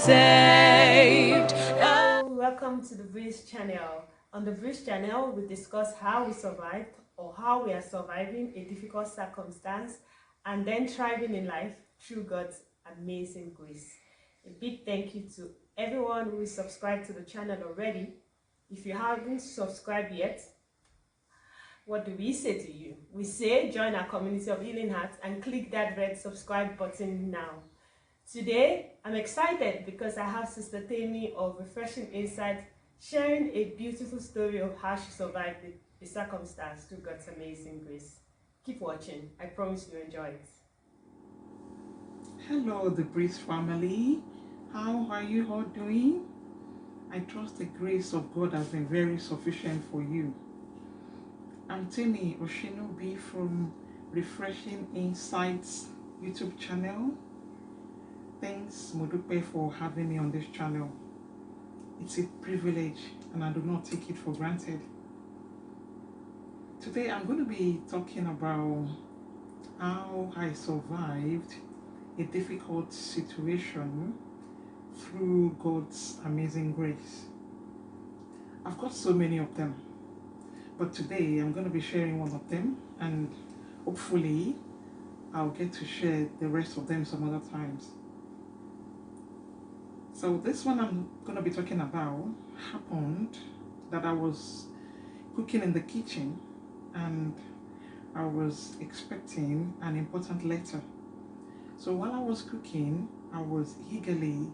saved. Hello, welcome to the Breeze channel. On the Breeze channel, we discuss how we survived or how we are surviving a difficult circumstance and then thriving in life through God's amazing grace. A big thank you to everyone who is subscribed to the channel already. If you haven't subscribed yet, what do we say to you? We say join our community of healing hearts and click that red subscribe button now. Today, I'm excited because I have Sister Temi of Refreshing Insight sharing a beautiful story of how she survived the circumstance through God's amazing grace. Keep watching. I promise you'll enjoy it. Hello, the Breeze family. How are you all doing? I trust the grace of God has been very sufficient for you. I'm Temi Osinubi from Refreshing Insights YouTube channel. Thanks, Modupe, for having me on this channel. It's a privilege and I do not take it for granted. Today I'm going to be talking about how I survived a difficult situation through God's amazing grace. I've got so many of them, but today I'm going to be sharing one of them, and hopefully I'll get to share the rest of them some other times. So this one I'm going to be talking about happened that I was cooking in the kitchen and I was expecting an important letter. So while I was cooking, I was eagerly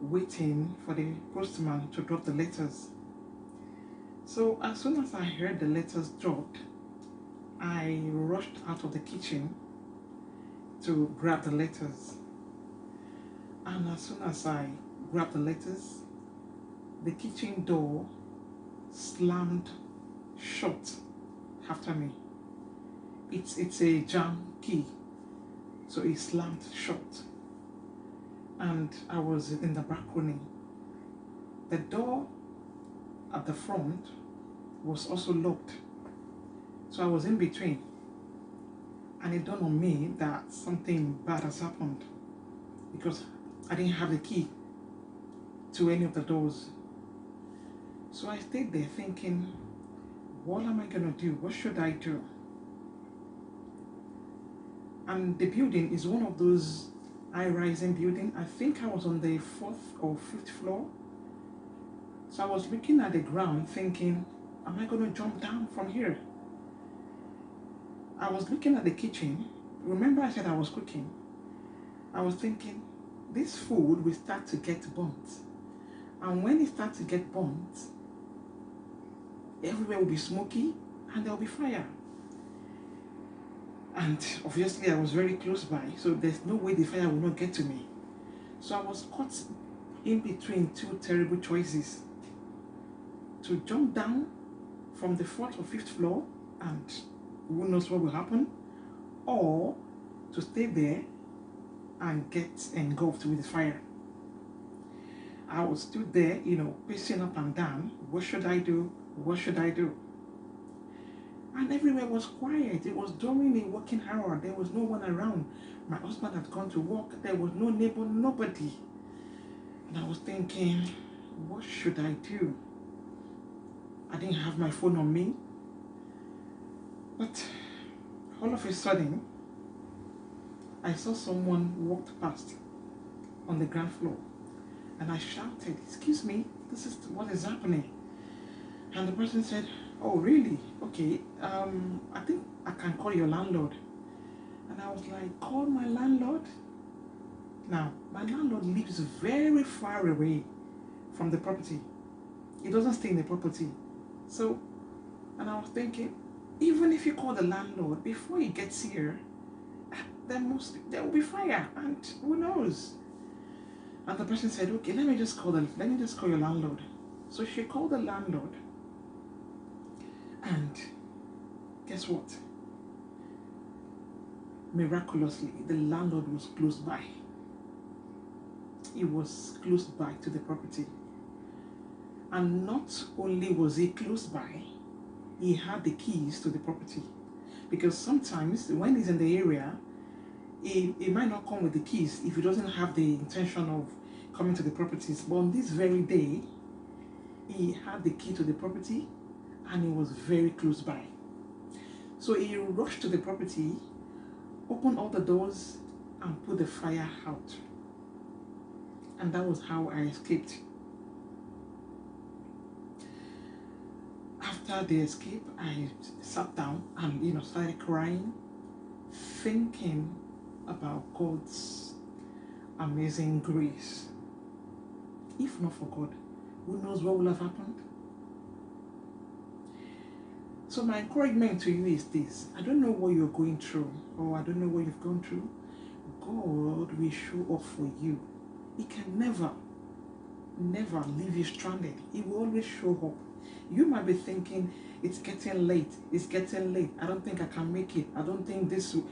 waiting for the postman to drop the letters. So as soon as I heard the letters dropped, I rushed out of the kitchen to grab the letters. And as soon as I grabbed the letters, the kitchen door slammed shut after me. It's a jam key, so it slammed shut. And I was in the balcony. The door at the front was also locked, so I was in between. And it dawned on me that something bad has happened because I didn't have the key to any of the doors. So I stayed there thinking, what am I going to do? What should I do? And the building is one of those high-rising buildings. I think I was on the 4th or 5th floor. So I was looking at the ground thinking, am I going to jump down from here? I was looking at the kitchen. Remember I said I was cooking? I was thinking, this food will start to get burnt. And when it starts to get burnt, everywhere will be smoky and there will be fire. And obviously I was very close by, so there's no way the fire will not get to me. So I was caught in between two terrible choices. To jump down from the 4th or 5th floor and who knows what will happen, or to stay there and get engulfed with the fire. I was stood there, pacing up and down. What should I do? What should I do? And everywhere was quiet. It was during a working hour. There was no one around. My husband had gone to work. There was no neighbor, nobody. And I was thinking, what should I do? I didn't have my phone on me. But all of a sudden, I saw someone walked past on the ground floor. And I shouted, excuse me, this is what is happening. And the person said, oh, really? Okay, I think I can call your landlord. And I was like, call my landlord? Now, my landlord lives very far away from the property. He doesn't stay in the property. So, and I was thinking, even if you call the landlord, before he gets here, there will be fire, and who knows? And the person said, okay, let me just call your landlord. So she called the landlord, and guess what? Miraculously, the landlord was close by. He was close by to the property. And not only was he close by, he had the keys to the property. Because sometimes when he's in the area, he might not come with the keys if he doesn't have the intention of coming to the properties. But on this very day, he had the key to the property and he was very close by. So he rushed to the property, opened all the doors and put the fire out. And that was how I escaped. After the escape, I sat down and started crying, thinking about God's amazing grace. If not for God, who knows what would have happened? So my encouragement to you is this: I don't know what you're going through, or I don't know what you've gone through. God will show up for you. He can never leave you stranded. He will always show up. You might be thinking, it's getting late, I don't think I can make it, I don't think this will.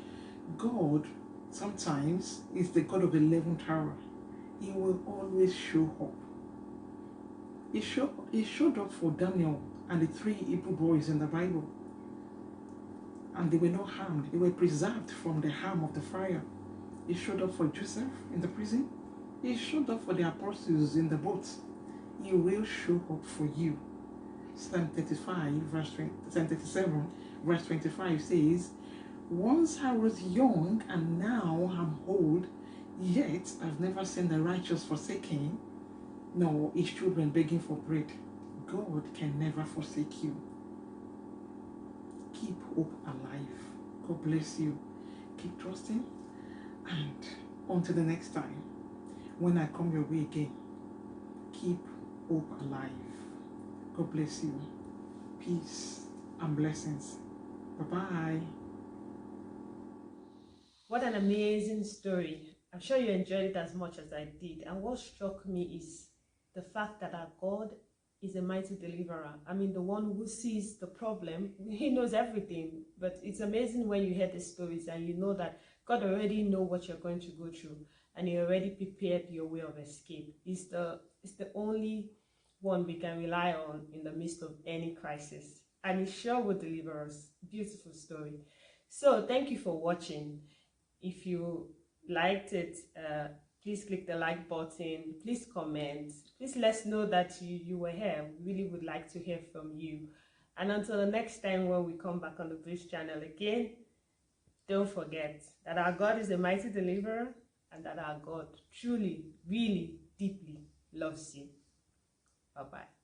God sometimes is the God of the 11th hour. He will always show up. He showed up for Daniel and the 3 Hebrew boys in the Bible, and they were not harmed. They were preserved from the harm of the fire. He showed up for Joseph in the prison. He showed up for the apostles in the boat. He will show up for you. Psalm 37 verse 25 says, once I was young and now I'm old, yet I've never seen the righteous forsaken, nor his children begging for bread. God can never forsake you. Keep hope alive. God bless you. Keep trusting, and until the next time, when I come your way again, keep hope alive. God bless you. Peace and blessings. Bye-bye. What an amazing story. I'm sure you enjoyed it as much as I did. And what struck me is the fact that our God is a mighty deliverer. I mean, the one who sees the problem, he knows everything. But it's amazing when you hear the stories and you know that God already knows what you're going to go through, and he already prepared your way of escape. It's the only one we can rely on in the midst of any crisis, and he sure will deliver us. Beautiful story. So thank you for watching. If you liked it, please click the like button, please comment, please let us know that you were here. We really would like to hear from you. And until the next time when we come back on the Bridge channel again, don't forget that our God is a mighty deliverer, and that our God truly, really, deeply loves you. Bye-bye.